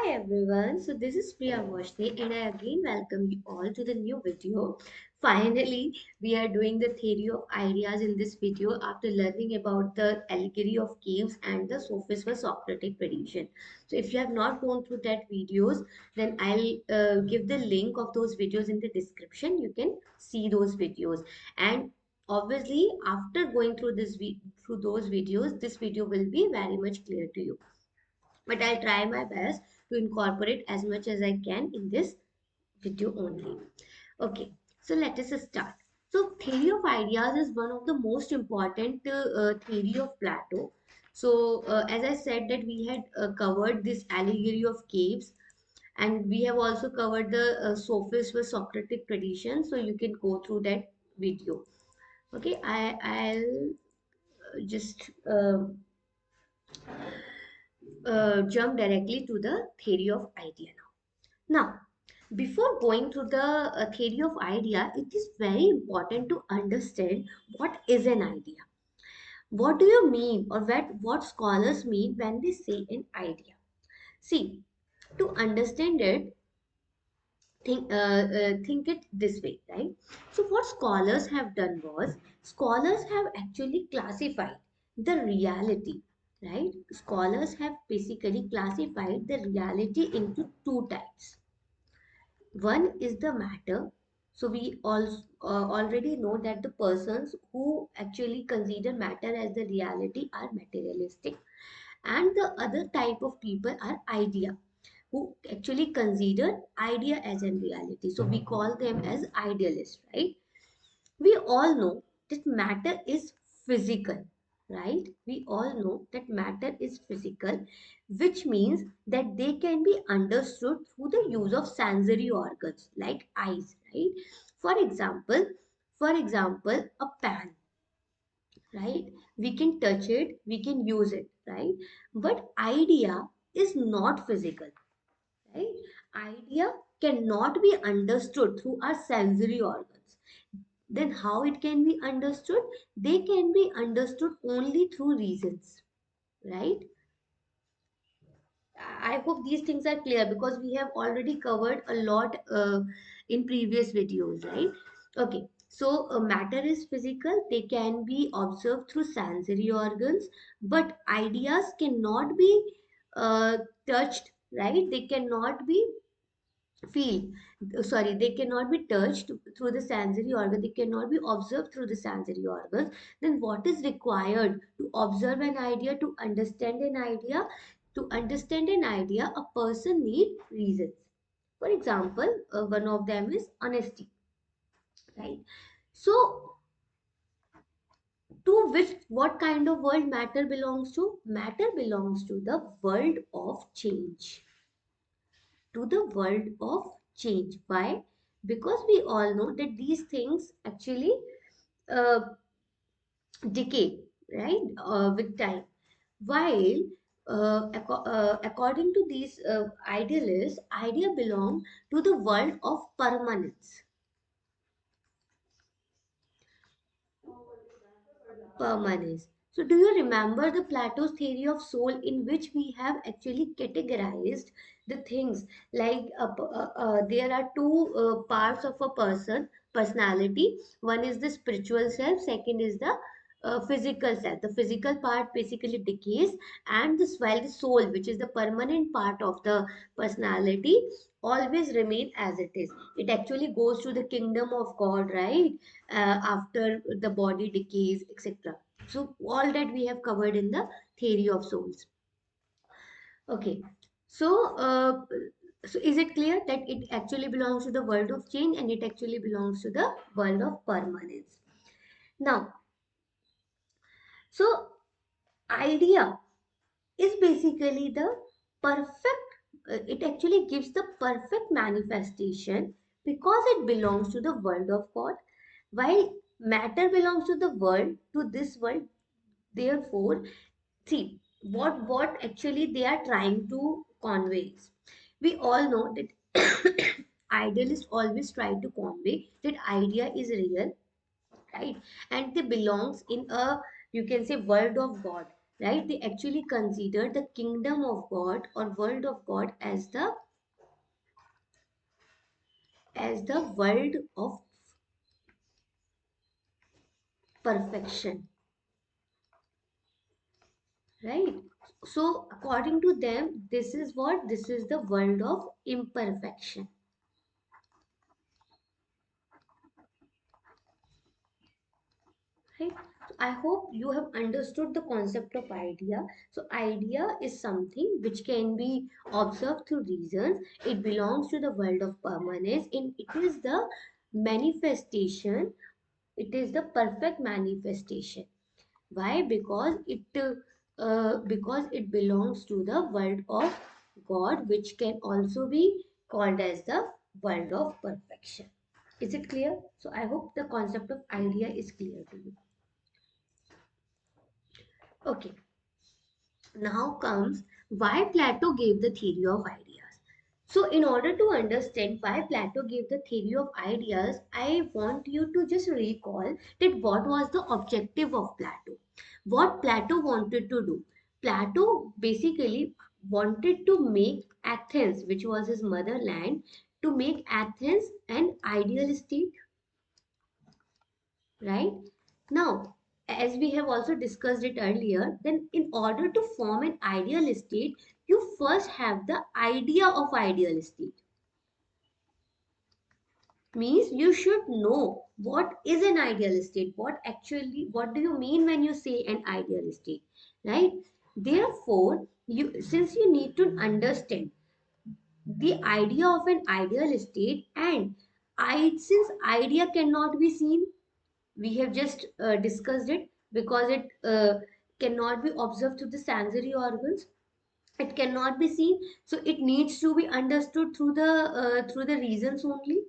everyone, so this is Priya Voshne and I again welcome you all to the new video. Finally, we are doing the theory of ideas in this video after learning about the allegory of caves and the sophist for Socratic tradition. So if you have not gone through that videos, then I'll give the link of those videos in the description. You can see those videos, and obviously after going through through those videos, this video will be very much clear to you, but I'll try my best to incorporate as much as I can in this video only. Okay, so let us start. So theory of ideas is one of the most important theory of Plato. So as I said that we had covered this allegory of caves, and we have also covered the sophist with Socratic tradition. So you can go through that video. Okay, I'll just jump directly to the theory of idea now. Now, before going to the theory of idea, it is very important to understand what is an idea. What do you mean, or what scholars mean when they say an idea? See, to understand it, think it this way, right? So, what scholars have done was scholars have actually classified the reality, right? Scholars have basically classified the reality into two types. One is the matter. So we all already know that the persons who actually consider matter as the reality are materialistic, and the other type of people are idea, who actually consider idea as a reality. So we call them as idealists, right? We all know that matter is physical, right? We all know that matter is physical, which means that they can be understood through the use of sensory organs like eyes, right? For example, a pen, right? We can touch it, we can use it, right? But idea is not physical, right? Idea cannot be understood through our sensory organs. Then how it can be understood? They can be understood only through reasons, right? I hope these things are clear because we have already covered a lot in previous videos, right? Okay, so matter is physical, they can be observed through sensory organs, but ideas cannot be uh, touched, right? They cannot be feel sorry, they cannot be touched through the sensory organ, they cannot be observed through the sensory organs. Then what is required to observe an idea, to understand an idea? To understand an idea, a person need reasons. For example, one of them is honesty, right? So to which, what kind of world matter belongs to? Matter belongs to the world of change, to the world of change. Why? Because we all know that these things actually uh, decay, right, with time. While according to these idealists, idea belong to the world of permanence. Permanence. So, do you remember the Plato's theory of soul, in which we have actually categorized the things like there are two parts of a personality. One is the spiritual self, second is the physical self. The physical part basically decays, and while the soul, which is the permanent part of the personality, always remain as it is. It actually goes to the kingdom of God, right? After the body decays, etc. So all that we have covered in the theory of souls. Okay, so so is it clear that it actually belongs to the world of change and it actually belongs to the world of permanence? Now, so idea is basically the perfect. It actually gives the perfect manifestation because it belongs to the world of God, while matter belongs to the world, to this world. Therefore, see what actually they are trying to convey is, we all know that idealists always try to convey that idea is real, right? And they belongs in a, you can say, world of God. right? They actually consider the kingdom of God or world of God as the world of perfection, right? So according to them, this is what? This is the world of imperfection, right? So I hope you have understood the concept of idea. So idea is something which can be observed through reasons. It belongs to the world of permanence, and it is the manifestation. It is the perfect manifestation. Why? Because it belongs to the world of God, which can also be called as the world of perfection. Is it clear? So I hope the concept of idea is clear to you. Okay, now comes why Plato gave the theory of ideas. So, in order to understand why Plato gave the theory of ideas, I want you to just recall that what was the objective of Plato. What Plato wanted to do. Plato basically wanted to make Athens, which was his motherland, to make Athens an ideal state, right? Now, as we have also discussed it earlier, then in order to form an ideal state, you first have the idea of ideal state. Means you should know what is an ideal state, what do you mean when you say an ideal state, right? Therefore, since you need to understand the idea of an ideal state, and since idea cannot be seen, we have just discussed it, because it cannot be observed through the sensory organs, it cannot be seen, so it needs to be understood through the reasons only,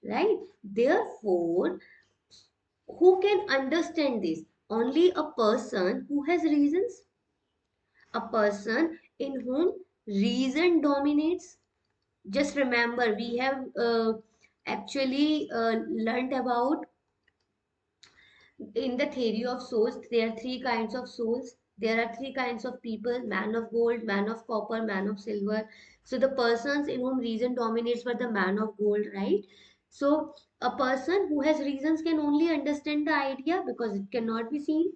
right? Therefore, who can understand this? Only a person who has reasons, a person in whom reason dominates. Just remember, we have actually learned about, in the theory of souls, there are three kinds of souls. There are three kinds of people: man of gold, man of copper, man of silver. So the persons in whom reason dominates were the man of gold, right? So a person who has reasons can only understand the idea because it cannot be seen.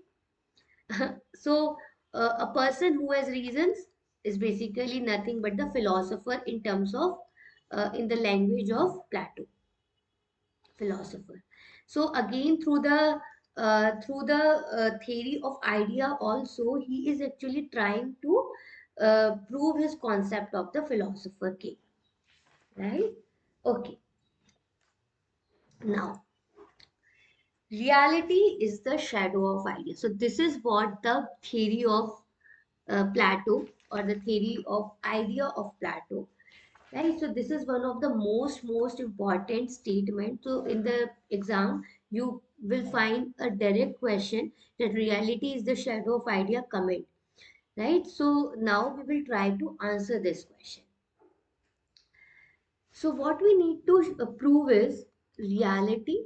So a person who has reasons is basically nothing but the philosopher, in terms of in the language of Plato, philosopher. So again, through the theory of idea also, he is actually trying to prove his concept of the philosopher king, right? Okay, now reality is the shadow of idea. So this is what the theory of Plato, or the theory of idea of Plato, right? So this is one of the most important statement. So in the exam, you will find a direct question that reality is the shadow of idea, comment, right? So now we will try to answer this question. So what we need to prove is reality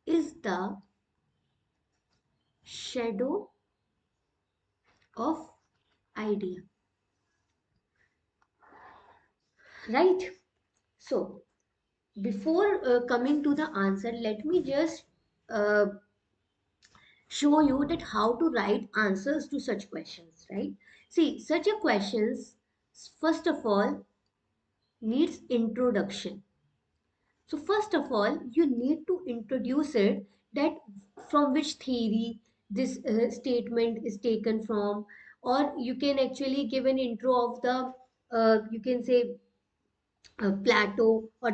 is the shadow of idea, right? So before coming to the answer, let me just uh, show you that how to write answers to such questions, right? See, such a questions, first of all, needs introduction. So first of all, you need to introduce it, that from which theory this statement is taken from, or you can actually give an intro of the, you can say, Plato, uh,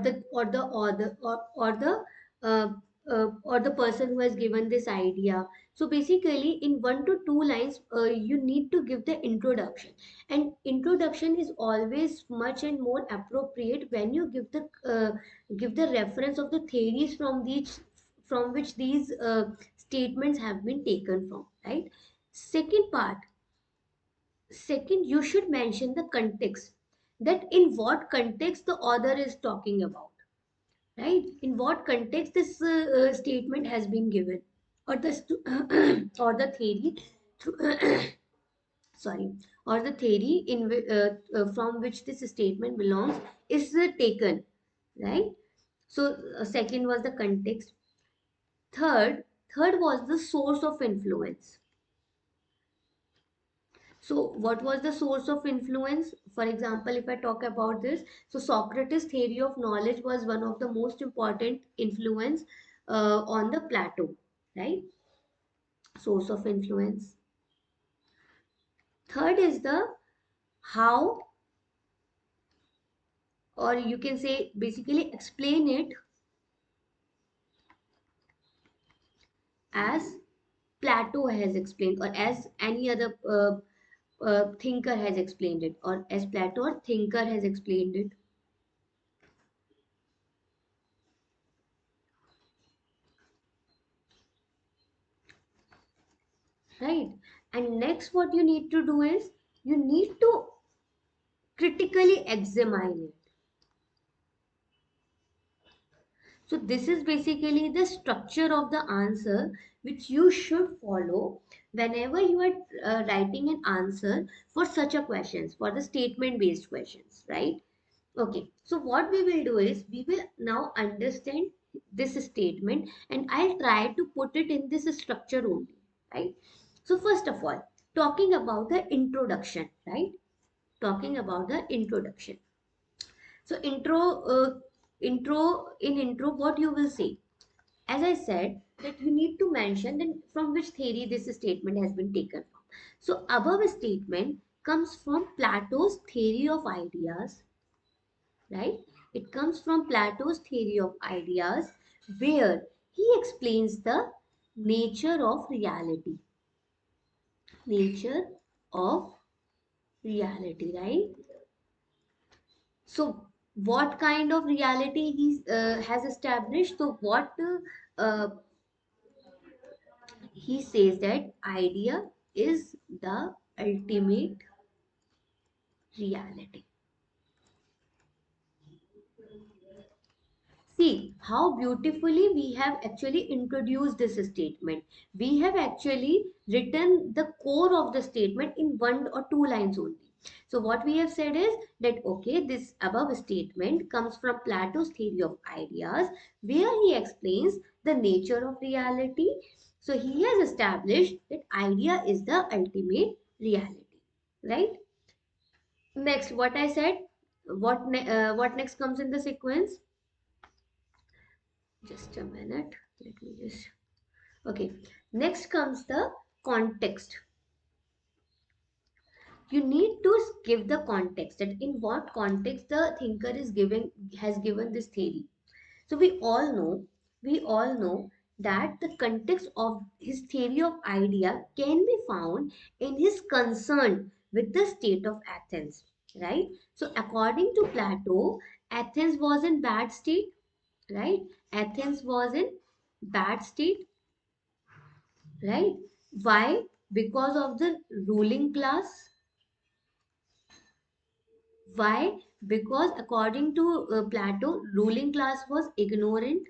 or the person who has given this idea. So basically, in 1 to 2 lines, you need to give the introduction, and introduction is always much and more appropriate when you give the reference of the theories from which these statements have been taken from, right? Second part, second, you should mention the context, that in what context the author is talking about, right? In what context this statement has been given, or the or the theory through sorry, or the theory from which this statement belongs is taken, right? So second was the context. Third was the source of influence. So what was the source of influence? For example, if I talk about this, so Socrates' theory of knowledge was one of the most important influence on the Plato, right? Source of influence. Third is the how, or you can say basically explain it as Plato has explained, or as any other thinker has explained it, or as Plato or thinker has explained it, right? And next, what you need to do is you need to critically examine it. So this is basically the structure of the answer which you should follow whenever you are writing an answer for such a questions, for the statement based questions, right? Okay, so what we will do is we will now understand this statement and I'll try to put it in this structure only, right? So first of all, talking about the introduction, right? Talking about the introduction. So intro, what you will say? As I said, that you need to mention then from which theory this statement has been taken from. So above statement comes from Plato's theory of ideas, right? It comes from Plato's theory of ideas, where he explains the nature of reality. Nature of reality, right? So, what kind of reality he has established? So, what he says that idea is the ultimate reality. See how beautifully we have actually introduced this statement. We have actually written the core of the statement in one or two lines only. So, what we have said is that okay, this above statement comes from Plato's theory of ideas, where he explains the nature of reality. So, he has established that idea is the ultimate reality, right? Next, what I said, what next comes in the sequence? Just a minute. Let me just. Okay. Next comes the context. You need to give the context, that in what context the thinker is giving has given this theory. So we all know that the context of his theory of idea can be found in his concern with the state of Athens, right? So according to Plato, Athens was in bad state, right? Athens was in bad state, right? Why? Because of the ruling class. Why? Because according to Plato, ruling class was ignorant.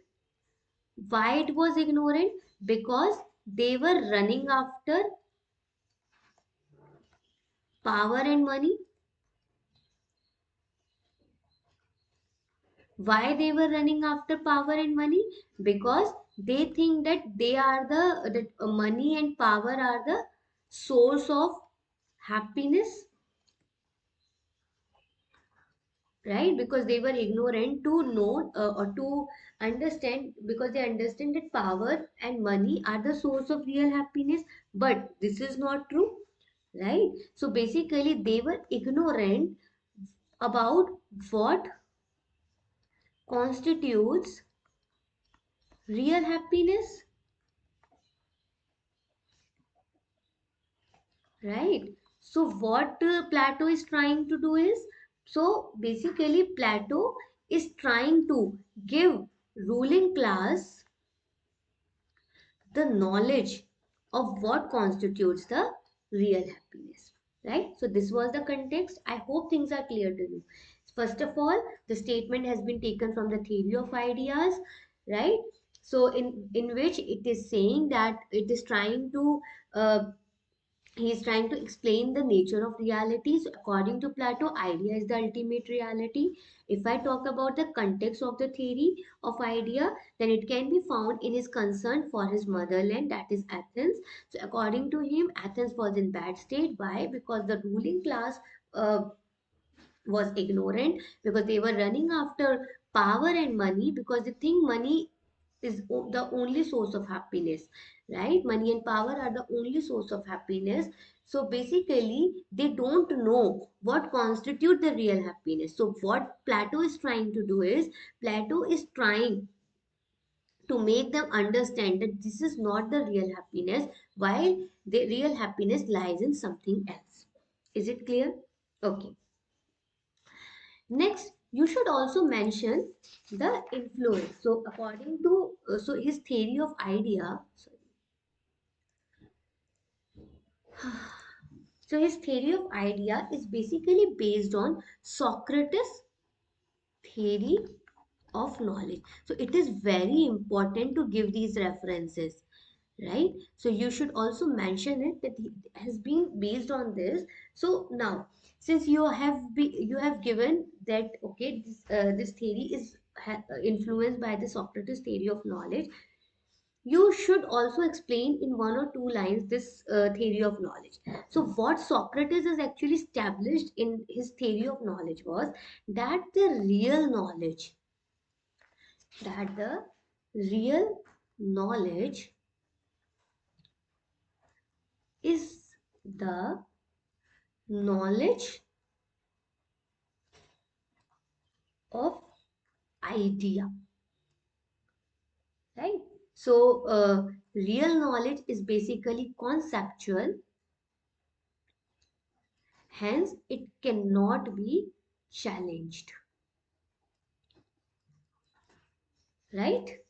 Why it was ignorant? Because they were running after power and money. Why they were running after power and money? Because they think that they are the that money and power are the source of happiness, right? Because they were ignorant to know or to understand, because they understand that power and money are the source of real happiness, but this is not true, right? So basically they were ignorant about what constitutes real happiness, right? So what Plato is trying to do is, so basically Plato is trying to give ruling class the knowledge of what constitutes the real happiness, right? So this was the context. I hope things are clear to you. First of all, the statement has been taken from the theory of ideas, right? So in which it is saying that it is trying to uh, he is trying to explain the nature of reality. So according to Plato, idea is the ultimate reality. If I talk about the context of the theory of idea, then it can be found in his concern for his motherland, that is Athens. So according to him, Athens was in bad state. Why? Because the ruling class uh, was ignorant, because they were running after power and money, because they think money is the only source of happiness, right? Money and power are the only source of happiness. So basically they don't know what constitute the real happiness. So what Plato is trying to do is, Plato is trying to make them understand that this is not the real happiness, while the real happiness lies in something else. Is it clear? Okay. Next, you should also mention the influence. So, according to so his theory of idea, so his theory of idea is basically based on Socrates' theory of knowledge. So, it is very important to give these references, right? So, you should also mention it that it has been based on this. So now, since you have given that, okay, this theory is influenced by the Socrates theory of knowledge, you should also explain in one or two lines this theory of knowledge. So what Socrates has actually established in his theory of knowledge was that the real knowledge is the knowledge of idea, right? So real knowledge is basically conceptual, hence it cannot be challenged, right?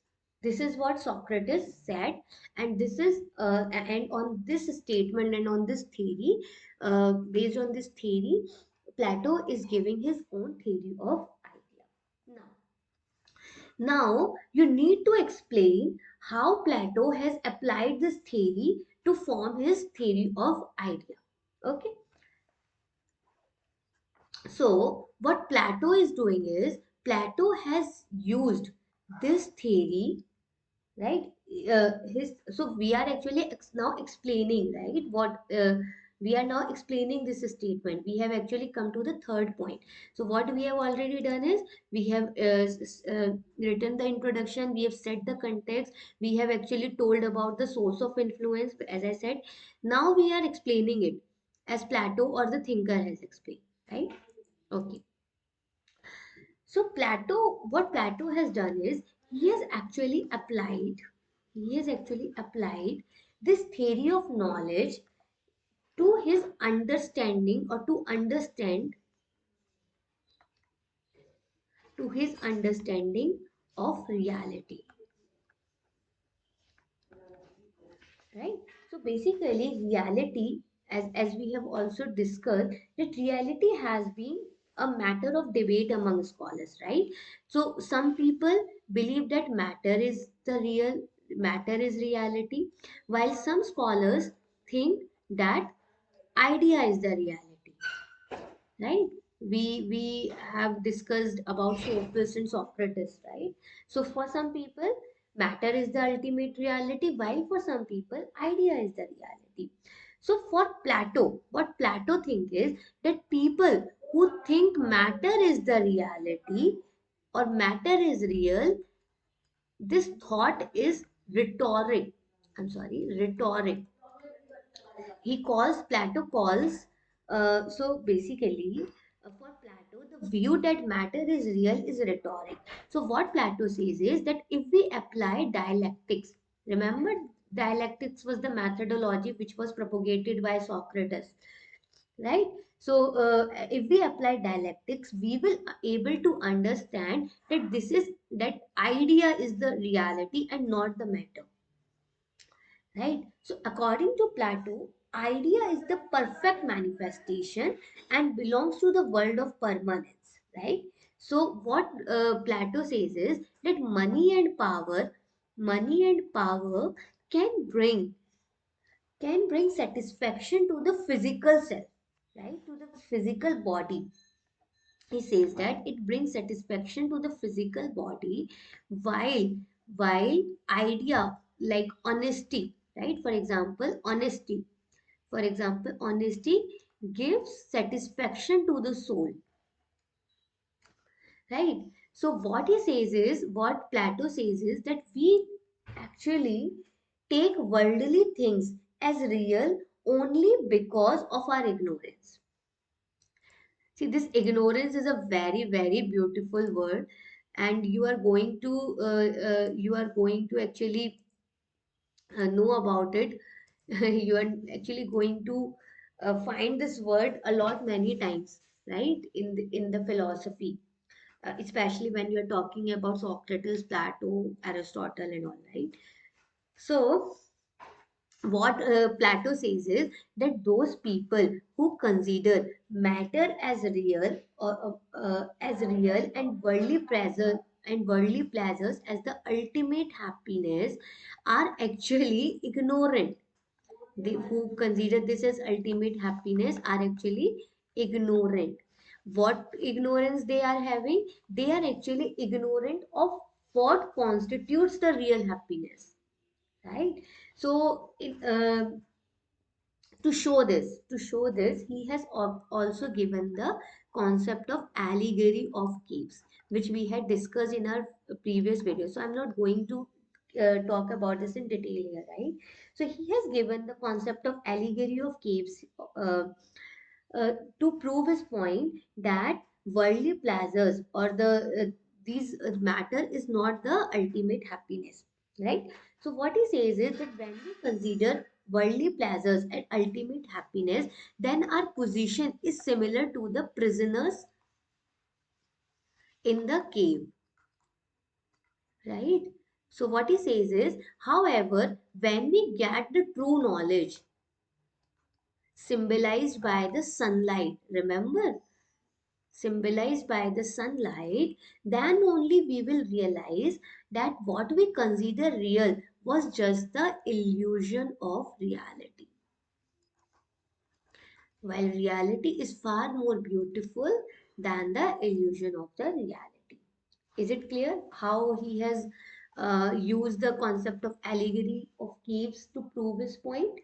This is what Socrates said, and this is and on this statement and on this theory, based on this theory, Plato is giving his own theory of idea. Now you need to explain how Plato has applied this theory to form his theory of idea. Okay. So what Plato is doing is, Plato has used this theory, right? His So we are actually now explaining, right? What we are now explaining this statement. We have actually come to the third point. So what we have already done is, we have written the introduction, we have set the context, we have actually told about the source of influence, as I said. Now we are explaining it as Plato or the thinker has explained, right? Okay. So what Plato has done is, he has actually applied this theory of knowledge to his understanding, or to his understanding of reality, right? So basically reality, as we have also discussed, that reality has been a matter of debate among scholars, right? So some people believe that matter is reality, while some scholars think that idea is the reality, right? We have discussed about Sophist and Socrates, right? So for some people, matter is the ultimate reality, while for some people, idea is the reality. So for Plato, what Plato think is that people who think matter is the reality, or matter is real, this thought is rhetoric. I'm sorry, rhetoric. Plato calls, so basically, for Plato, the view that matter is real is rhetoric. So what Plato says is that if we apply dialectics, remember, dialectics was the methodology which was propagated by Socrates, right? So if we apply dialectics, we will able to understand that that idea is the reality and not the matter, right? So according to Plato, idea is the perfect manifestation and belongs to the world of permanence, right? So what Plato says is that money and power money and power can bring satisfaction to the physical self, right? To the physical body. He says that it brings satisfaction to the physical body, while while idea like honesty, right? For example, honesty gives satisfaction to the soul, right? So what Plato says is that we actually take worldly things as real only because of our ignorance. See, this ignorance is a very, very beautiful word, and you are going to actually know about it. You are actually going to find this word a lot many times, right? In the philosophy, especially when you are talking about Socrates, Plato, Aristotle, and all, right? So what Plato says is that those people who consider matter as real and worldly pleasures as the ultimate happiness are actually ignorant. They who consider this as ultimate happiness are actually ignorant. What ignorance they are having? They are actually ignorant of what constitutes the real happiness, right? So to show this he has also given the concept of allegory of caves, which we had discussed in our previous video, so I'm not going to talk about this in detail here, right? So he has given the concept of allegory of caves uh, to prove his point that worldly pleasures or these matter is not the ultimate happiness, right? So what he says is that when we consider worldly pleasures and ultimate happiness, then our position is similar to the prisoners in the cave, right? So what he says is, however, when we get the true knowledge symbolized by the sunlight, remember, symbolized by the sunlight, then only we will realize that what we consider real was just the illusion of reality. While reality is far more beautiful than the illusion of the reality. Is it clear how he has used the concept of allegory of caves to prove his point?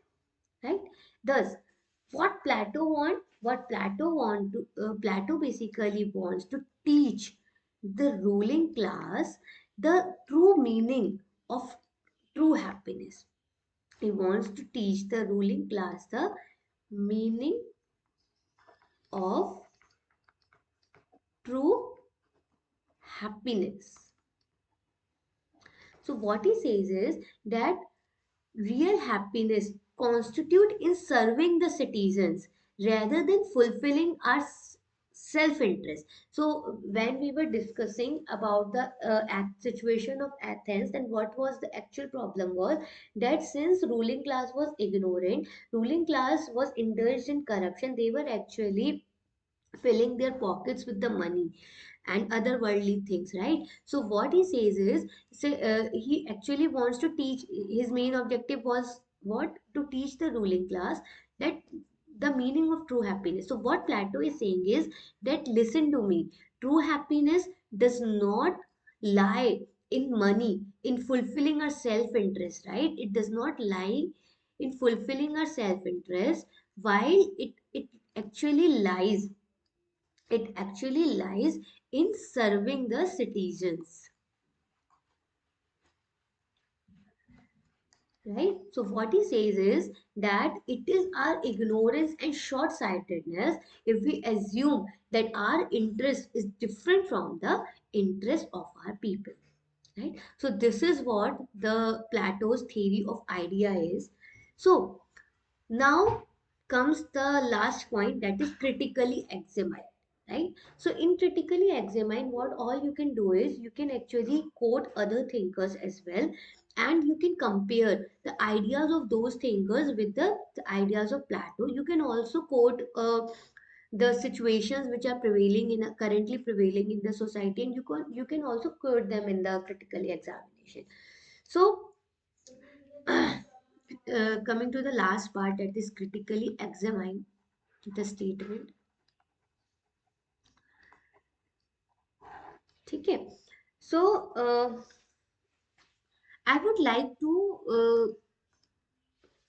Right? Thus, Plato basically wants to teach the ruling class the true meaning of true happiness. He wants to teach the ruling class the meaning of true happiness. So what he says is that real happiness constitute in serving the citizens rather than fulfilling our self-interest. So when we were discussing about the situation of Athens, then what was the actual problem was that since ruling class was ignorant, ruling class was indulged in corruption, they were actually filling their pockets with the money and other worldly things, right? So what he says is, he actually wants to teach, his main objective was what, to teach the ruling class that the meaning of true happiness. So what Plato is saying is that, listen to me, true happiness does not lie in money, in fulfilling our self interest, right? It does not lie in fulfilling our self interest, while actually lies it actually lies in serving the citizens, right? So what he says is that it is our ignorance and short-sightedness if we assume that our interest is different from the interest of our people, right? So this is what the Plato's theory of idea is. So now comes the last point, that is critically examine, right? So in critically examine, what all you can do is you can actually quote other thinkers as well, and you can compare the ideas of those thinkers with the ideas of Plato. You can also quote the situations which are prevailing in currently prevailing in the society, and you can also quote them in the critically examination. So, coming to the last part, that is critically examine the statement. ठीक है. So, I would like to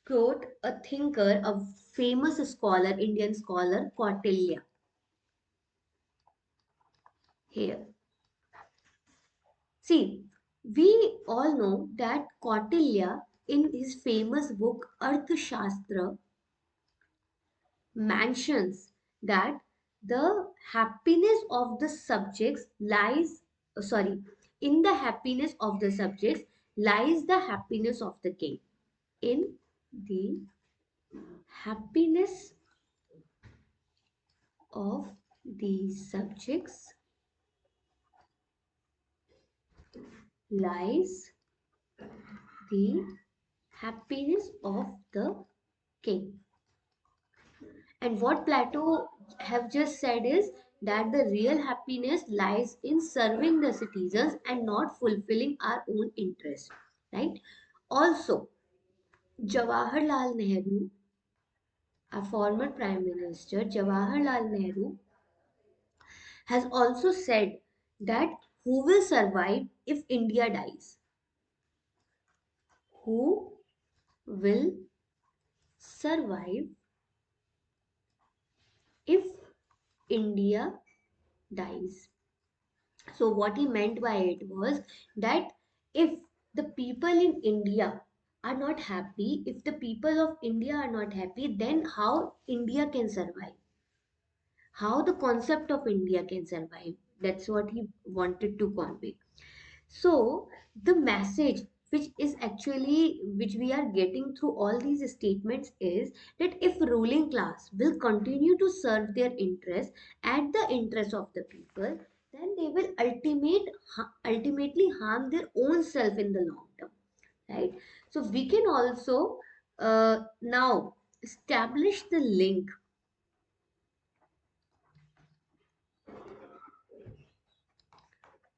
quote a thinker, a famous scholar, Indian scholar, Kautilya, here. See, we all know that Kautilya, in his famous book Arthashastra, mentions that the happiness of the subjects lies, sorry, in the happiness of the subjects lies the happiness of the king. In the happiness of the subjects lies the happiness of the king. And what Plato have just said is that the real happiness lies in serving the citizens and not fulfilling our own interest. Right? Also, Jawaharlal Nehru, a former Prime Minister, Jawaharlal Nehru, has also said that who will survive if India dies? Who will survive if India dies? So, what he meant by it was that if the people in India are not happy, if the people of India are not happy, then how India can survive? How the concept of India can survive? That's what he wanted to convey. So, the message which we are getting through all these statements is that if ruling class will continue to serve their interests at the interest of the people, then they will ultimately harm their own self in the long term, right? So we can also now establish the link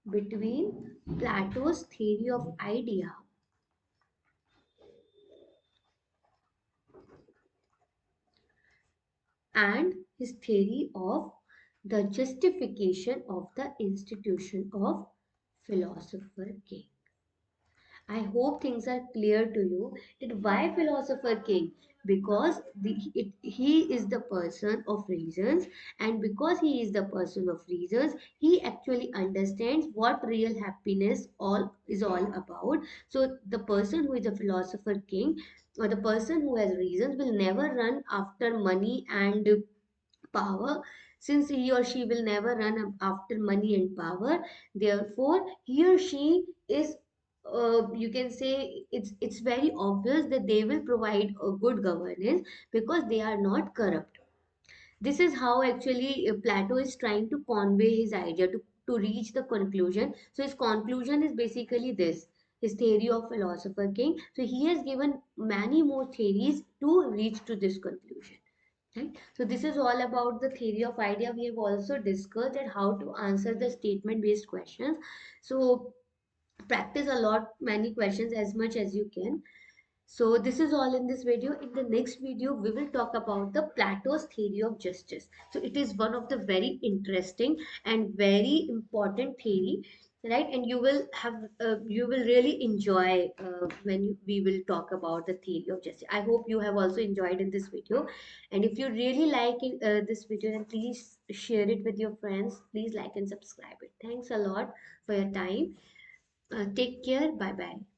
between Plato's theory of idea and his theory of the justification of the institution of philosopher king. I hope things are clear to you that why philosopher king? Because he is the person of reasons, and because he is the person of reasons, he actually understands what real happiness all about. So the person who is a philosopher king, or the person who has reasons, will never run after money and power, since he or she will never run after money and power. Therefore he or she is, you can say, it's very obvious that they will provide a good governance because they are not corrupt. This is how actually Plato is trying to convey his idea to reach the conclusion. So his conclusion is basically this, his theory of philosopher king. So he has given many more theories to reach to this conclusion. Right? So this is all about the theory of idea. We have also discussed that how to answer the statement based questions. So practice a lot many questions as much as you can. So this is all in this video. In the next video, we will talk about the Plato's theory of justice. So it is one of the very interesting and very important theory, right? And you will really enjoy when we will talk about the theory of justice. I hope you have also enjoyed in this video. And if you really like this video, then please share it with your friends. Please like and subscribe it. Thanks a lot for your time. Take care. Bye bye.